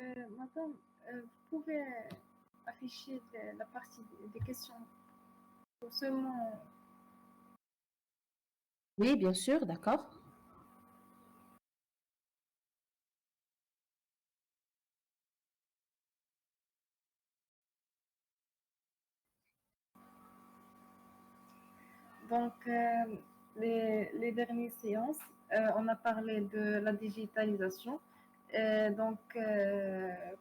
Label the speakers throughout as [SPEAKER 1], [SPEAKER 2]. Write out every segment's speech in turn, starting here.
[SPEAKER 1] Madame, vous pouvez afficher la partie des questions pour seulement.
[SPEAKER 2] Oui, bien sûr, d'accord.
[SPEAKER 1] Donc, les dernières séances, on a parlé de la digitalisation.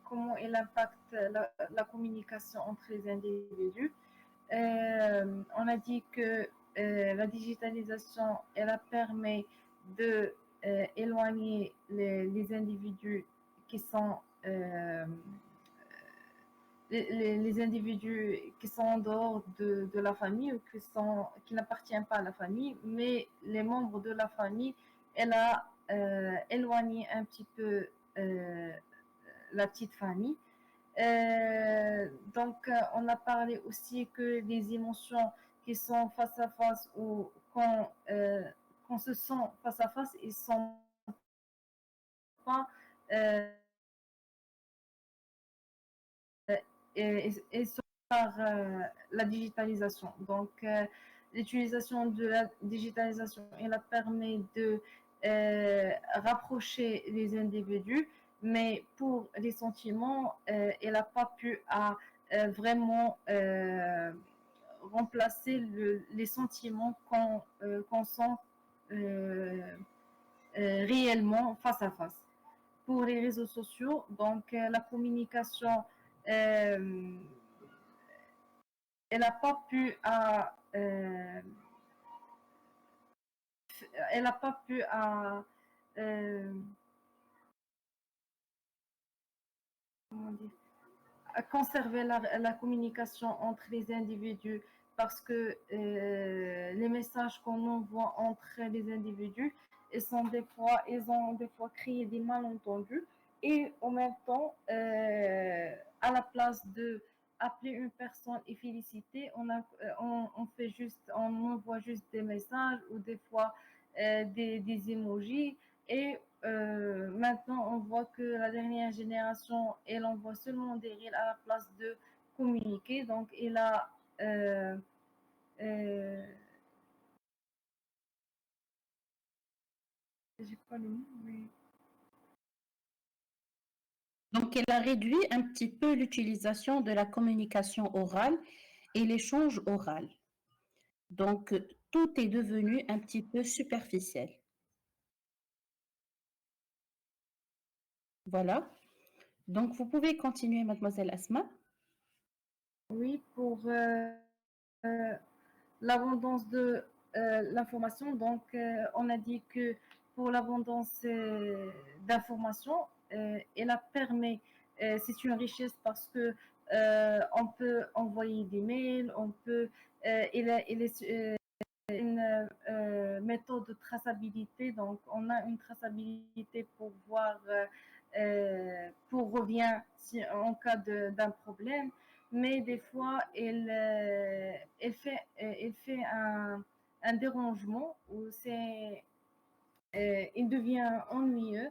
[SPEAKER 1] Comment elle impacte la communication entre les individus. On a dit que la digitalisation, elle a permis de éloigner les individus qui sont les individus qui sont en dehors de la famille ou qui n'appartiennent pas à la famille, mais les membres de la famille, elle a éloigné un petit peu la petite famille. On a parlé aussi que les émotions qui sont face à face ou quand se sent face à face, ils sont pas euh, et sont par la digitalisation. L'utilisation de la digitalisation, elle permet de rapprocher les individus, mais pour les sentiments, elle n'a pas pu vraiment remplacer les sentiments qu'on sent réellement face à face. Pour les réseaux sociaux, la communication, euh, elle n'a pas pu elle n'a pas pu euh, comment dire, à conserver la communication entre les individus parce que les messages qu'on envoie entre les individus, ils ont des fois créé des malentendus et en même temps, à la place de appeler une personne et féliciter, on envoie juste des messages ou des fois des emojis et maintenant, on voit que la dernière génération, elle envoie seulement des reels à la place de communiquer. Donc, elle a euh, j'ai pas le mot, mais
[SPEAKER 2] Donc, elle a réduit un petit peu l'utilisation de la communication orale et l'échange oral. Donc, tout est devenu un petit peu superficiel. Voilà. Donc, vous pouvez continuer, mademoiselle Asma.
[SPEAKER 1] oui, pour l'abondance de l'information. On a dit que pour l'abondance d'informations, elle a permis, c'est une richesse parce que on peut envoyer des mails, on peut, il est une méthode de traçabilité. Donc, on a une traçabilité pour voir, pour revient si, en cas d'un problème. Mais des fois, elle fait un dérangement où il devient ennuyeux.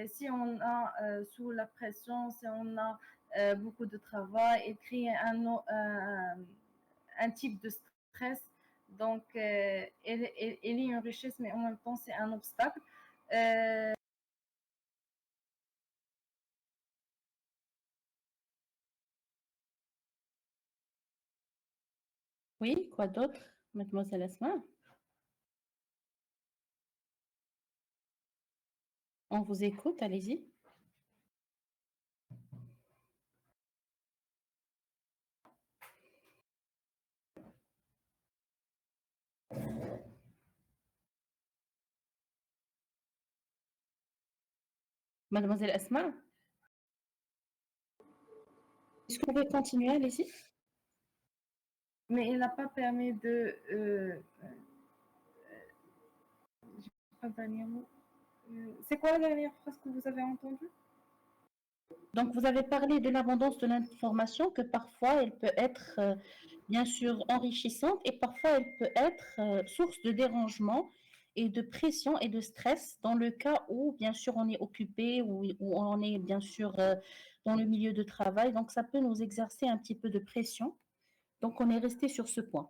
[SPEAKER 1] Si on a sous la pression, si on a beaucoup de travail, et crée un type de stress. Elle est une richesse, mais en même temps, c'est un obstacle. Euh,
[SPEAKER 2] Oui, quoi d'autre, mademoiselle Asma? On vous écoute, allez-y. Mademoiselle Asma, est-ce que vous pouvez continuer, allez-y?
[SPEAKER 1] mais elle n'a pas permis de. Pas le dernier mot. C'est quoi la dernière phrase que vous avez entendue?
[SPEAKER 2] Donc, vous avez parlé de l'abondance de l'information, que parfois elle peut être bien sûr enrichissante et parfois elle peut être source de dérangement et de pression et de stress dans le cas où, bien sûr, on est occupé ou on est, bien sûr, dans le milieu de travail. Donc, ça peut nous exercer un petit peu de pression. Donc, on est resté sur ce point.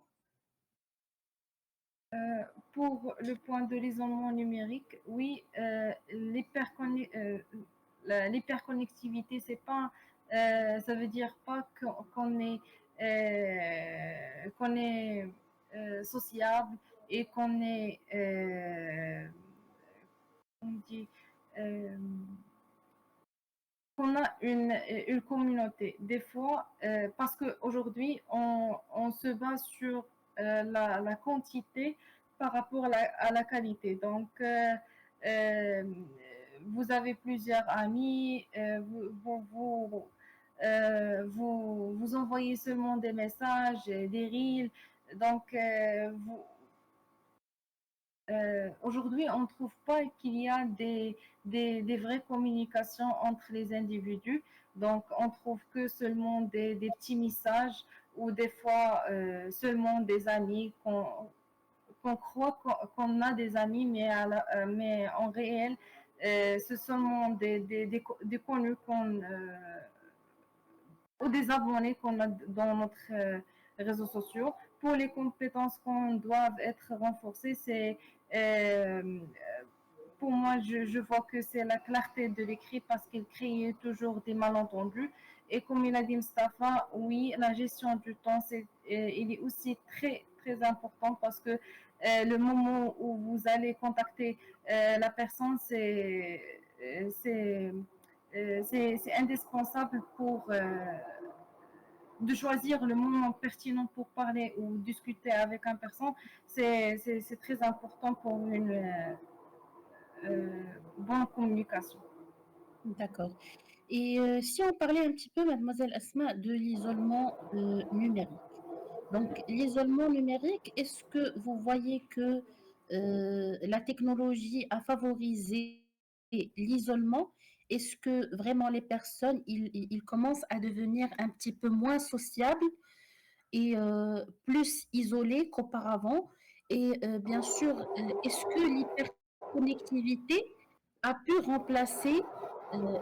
[SPEAKER 1] Pour le point de l'isolement numérique, oui, l'hyperconnectivité, c'est pas, ça veut dire pas qu'on est sociable et qu'on est, on dit, euh, qu'on a une communauté. Des fois, parce qu'aujourd'hui, on se base sur la quantité par rapport à la qualité. Donc, euh, vous avez plusieurs amis, vous envoyez seulement des messages, des reels. Donc, aujourd'hui, on ne trouve pas qu'il y a des vraies communications entre les individus. Donc, on trouve que seulement des petits messages ou des fois seulement des amis qu'on croit qu'on a des amis, mais en réel, ce sont seulement des connus ou des abonnés qu'on a dans notre réseaux sociaux. Pour les compétences qu'on doit être renforcées, c'est euh, pour moi, je vois que c'est la clarté de l'écrit parce qu'il crée toujours des malentendus. Et comme il a dit Mustafa, oui, la gestion du temps, il est aussi très, très important parce que le moment où vous allez contacter la personne, c'est indispensable de choisir le moment pertinent pour parler ou discuter avec une personne. C'est très important pour une bonne communication.
[SPEAKER 2] D'accord. Et si on parlait un petit peu, mademoiselle Asma, de l'isolement numérique. Donc, l'isolement numérique, est-ce que vous voyez que la technologie a favorisé l'isolement? Est-ce que vraiment les personnes, ils commencent à devenir un petit peu moins sociables et plus isolées qu'auparavant? Et bien sûr, est-ce que l'hyperconnectivité a pu remplacer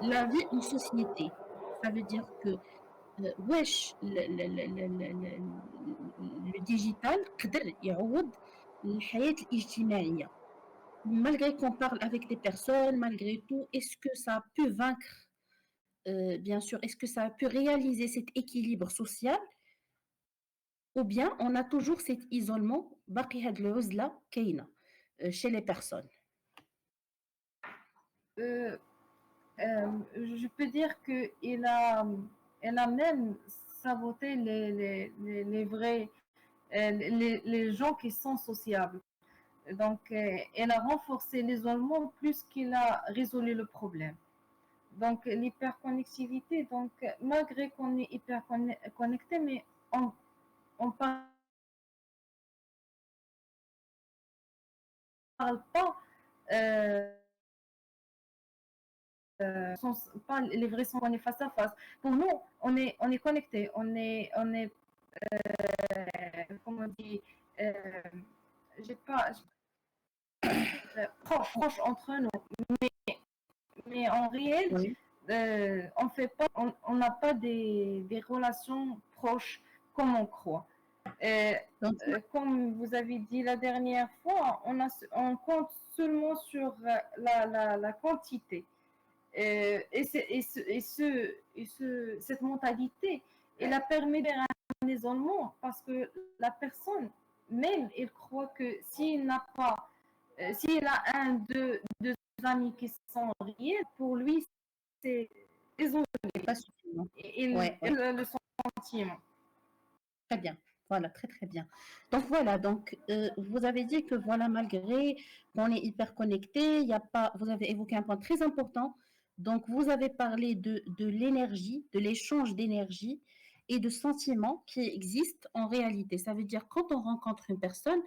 [SPEAKER 2] la vie en société? Ça veut dire que واش الديجيتال قدر يعوض الحياة الاجتماعية malgré qu'on parle avec des personnes, malgré tout, est-ce que ça a pu vaincre, bien sûr, est-ce que ça a pu réaliser cet équilibre social ou bien on a toujours cet isolement باقي هاد العزلة كاينة chez les personnes.
[SPEAKER 1] Euh, je peux dire elle a même saboté les vrais, les gens qui sont sociables. Donc, elle a renforcé l'isolement plus qu'il a résolu le problème. Donc, l'hyperconnectivité, donc, malgré qu'on est hyper connecté, mais on parle pas, euh, sont pas les vrais sont on est face à face. Pour nous, on est connecté, comment on dit, euh, j'ai pas, proche entre nous, mais en réel,
[SPEAKER 2] Oui.
[SPEAKER 1] on fait pas, on n'a pas des relations proches comme on croit. Euh,
[SPEAKER 2] Donc,
[SPEAKER 1] comme vous avez dit la dernière fois, on compte seulement sur la quantité. Cette mentalité, elle a permis d'un isolement parce que la personne, même, elle croit que s'il a deux amis qui sont réels, pour lui, c'est isolé.
[SPEAKER 2] c'est pas suffisant.
[SPEAKER 1] Il a le sentiment.
[SPEAKER 2] Très bien. Voilà, très très bien. Donc voilà, donc vous avez dit que voilà, malgré qu'on est hyper connecté, il y a pas, vous avez évoqué un point très important. Donc vous avez parlé de l'énergie, de l'échange d'énergie et de sentiments qui existent en réalité. Ça veut dire quand on rencontre une personne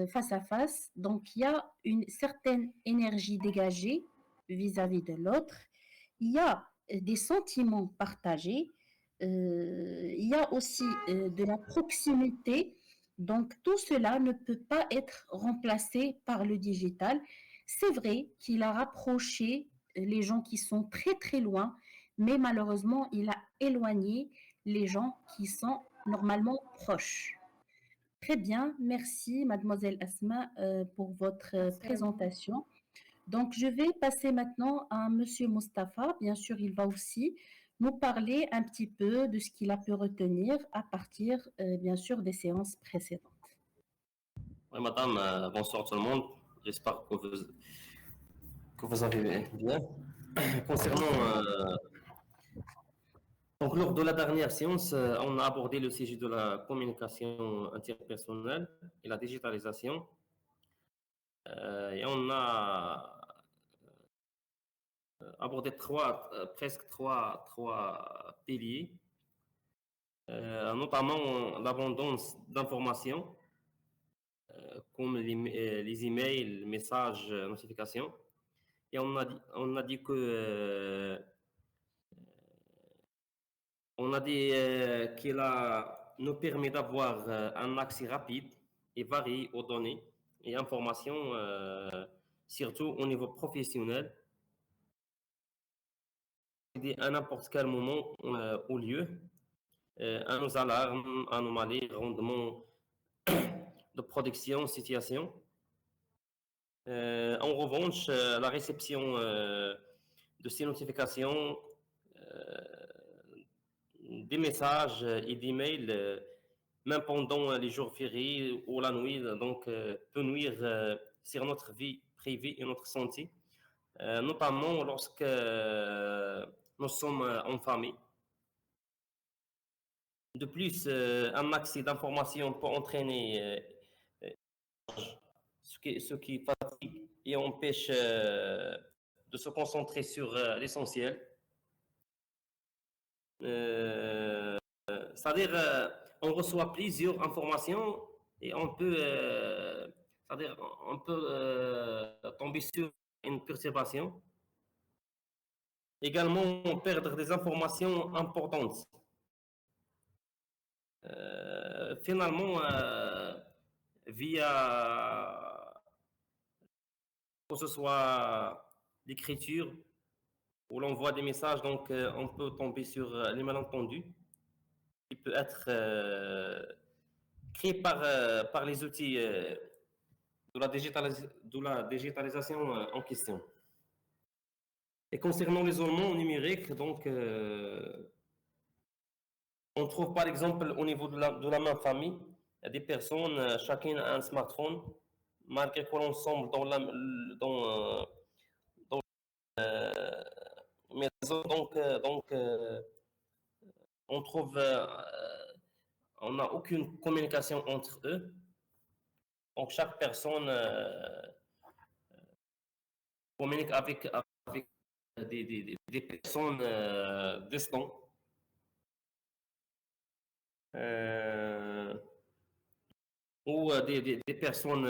[SPEAKER 2] face à face, donc il y a une certaine énergie dégagée vis-à-vis de l'autre. Il y a des sentiments partagés, il y a aussi de la proximité Donc, tout cela ne peut pas être remplacé par le digital. C'est vrai qu'il a rapproché les gens qui sont très très loin, mais malheureusement, il a éloigné les gens qui sont normalement proches. Très bien, merci mademoiselle Asma pour votre
[SPEAKER 1] Merci à vous.
[SPEAKER 2] présentation. Donc, je vais passer maintenant à monsieur Mustapha. Bien sûr, il va aussi nous parler un petit peu de ce qu'il a pu retenir à partir, bien sûr, des séances précédentes.
[SPEAKER 3] Oui, madame, bonsoir tout le monde. J'espère que vous allez bien. Concernant,
[SPEAKER 2] Bonsoir.
[SPEAKER 3] donc, lors de la dernière séance, on a abordé le sujet de la communication interpersonnelle et la digitalisation. Et on a abordé presque trois piliers, notamment l'abondance d'informations, comme les emails, les messages, notifications. Et on a dit que qu'il nous permet d'avoir un accès rapide et varié aux données et informations, surtout au niveau professionnel, à n'importe quel moment ou lieu, à nos alarmes, anomalies, rendements de production, situation. En revanche, la réception de ces notifications, des messages et des mails, même pendant les jours fériés ou la nuit, donc peut nuire sur notre vie privée et notre santé, notamment lorsque nous sommes en famille. De plus, un accès d'information peut entraîner ce qui fatigue et empêche de se concentrer sur l'essentiel. C'est-à-dire, on reçoit plusieurs informations et on peut tomber sur une perturbation. Également, perdre des informations importantes. Finalement, via que ce soit l'écriture ou l'envoi des messages, donc on peut tomber sur les malentendus qui peut être créé par les outils de la digitalisation en question. Et concernant l'isolement numérique, donc on trouve par exemple au niveau de la même famille, il y a des personnes, chacune a un smartphone, malgré que l'on semble dans la maison, donc on trouve, on n'a aucune communication entre eux. Donc chaque personne communique avec des personnes distantes. Ou des personnes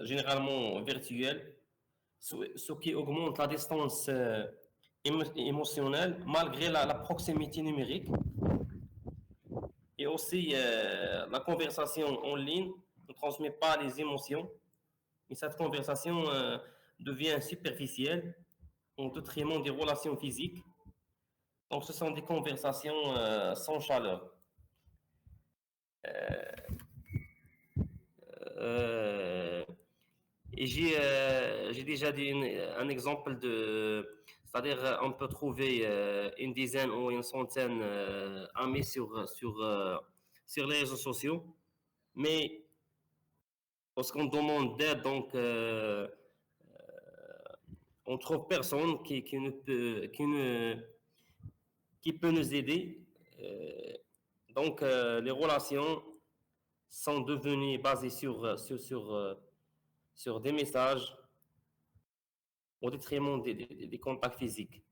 [SPEAKER 3] généralement virtuelles, ce qui augmente la distance émotionnelle malgré la proximité numérique. Et aussi, la conversation en ligne ne transmet pas les émotions, et cette conversation devient superficielle au détriment des relations physiques. Donc, ce sont des conversations sans chaleur. Euh, Et j'ai déjà dit un exemple c'est-à-dire on peut trouver une dizaine ou une centaine d'amis sur les réseaux sociaux, mais lorsqu'on demande d'aide, donc on trouve personne qui peut nous aider. Donc les relations sont devenues basées sur des messages au détriment des contacts physiques.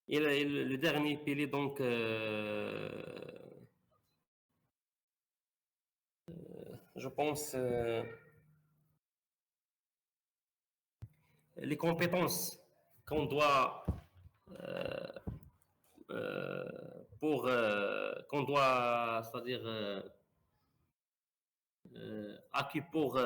[SPEAKER 3] Et le dernier pilier, donc, je pense, les compétences qu'on doit pour qu'on doit, c'est-à-dire acquis pour